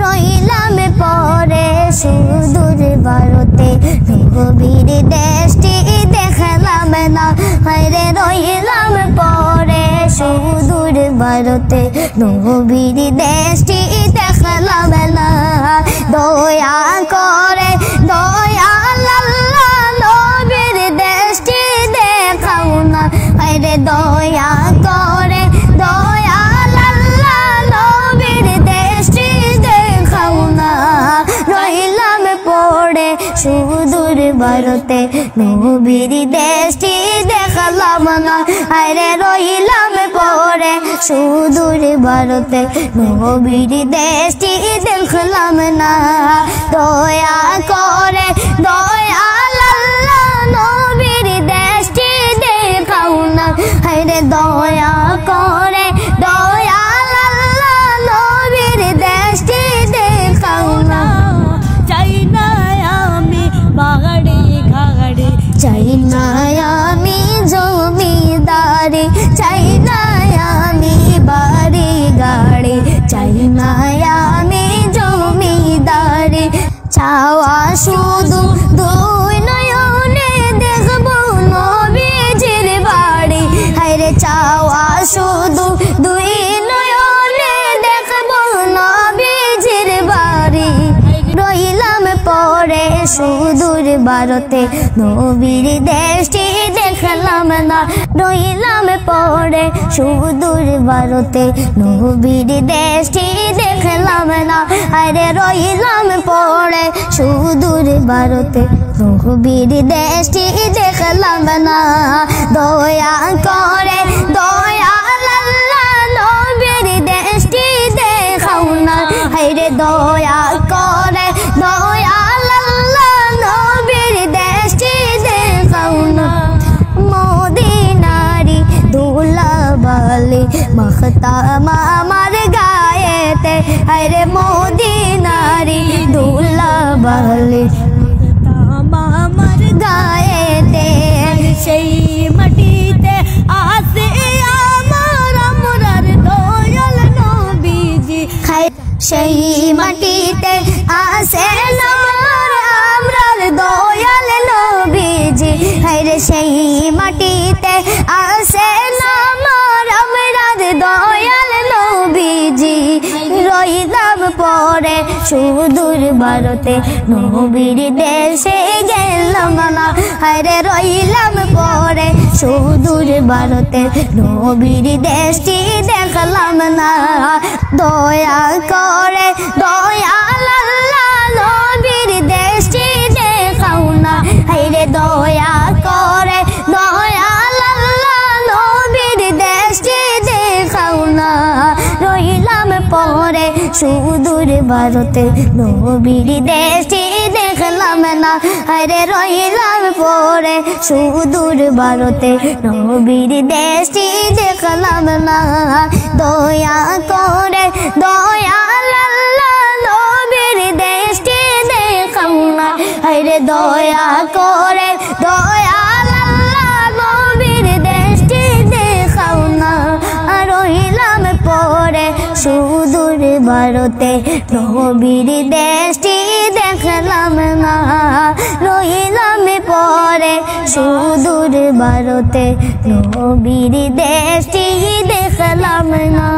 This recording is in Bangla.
রইলাম পরে সুদূর ভারতে নবীর দেশটি দেখলাম না হায়রে রইলাম পরে সুদূর ভারতে নবীর দেশটি দেখলাম না দয়া করে দয়াল আল্লাহ নবীর দেশটি দেখাও না হায়রে দয়া করে দয়াল আল্লাহ নবীর দেশটি দেখাও না রইলাম পড়ে সুদূর ভারতে নবীর দেশটি দেখলাম না আরে রইলাম পড়ে সুদূর ভারতে নবীর দেশটি দেখলাম না দয়া করে দয়াল আল্লাহ নবীর দেশটি দেখাও না হায়রে দয়া করে দয়াল আল্লাহ নবীর দেশটি দেখাও না চাই না আমি বাগাড়ি ঘাগড়ি চাই না আমি জমিদারি চাই না আমি বাড়ি গাড়ি চাই না আমি জমিদারি চাওয়া শুধু দুই নয়নে দেখবো নবীজির বাড়ি হায়রে চাওয়া শুধু দুই নয়নে দেখবো নবীজির বাড়ি রইলাম পরে সুদূর ভারতে নবীর দেশটি দেখলাম না রইলাম পরে সুদূর ভারতে নবীর দেশটি দেখলাম না আরে রইলাম পরে সুদূর ভারতে নবীর দেশটি দেখলাম না দয়া করে দয়াল আল্লাহ নবীর দেশটি দেখাও না হায়রে দয়া করে দয়াল আল্লাহ নবীর দেশটি দেখাও না মদিনারি দুলা বালি মাখতাম আমার গায়েতে আরে মদিনারি দুলা বালি আমার গায়েতে সেই মাটিতে আসে আমার আমরার দয়াল নবীজি সেই মাটিতে আসে আমরার দয়াল নবীজি হায়রে সেই মাটিতে আসে আমরার দয়াল নবীজি রইলাম পরে সুদূর ভারতে নবীর দেশে গেলাম না হায়রে রইলাম পরে সুদূর ভারতে নবীর দেশটি দেখলাম না দয়া করে দয়াল আল্লাহ নবীর দেশটি দেখাও না হায়রে দয়া করে দয়াল আল্লাহ নবীর দেশটি দেখাও না রইলাম পরে সুদূর ভারতে নবীর দেশটি দেখলাম না আরে রইলাম পরে সুদূর ভারতে নবীর দেশটি দেখলাম না দয়া করে দয়াল আল্লাহ নবীর দেশটি দেখাও না আরে দয়া করে দয়াল আল্লাহ নবীর দেশটি দেখাও না রইলাম পরে সুদূর ভারতে নবীর দেশটি দেখলাম না রইলাম পরে সুদূর ভারতে নবীর দেশটি দেখলাম না।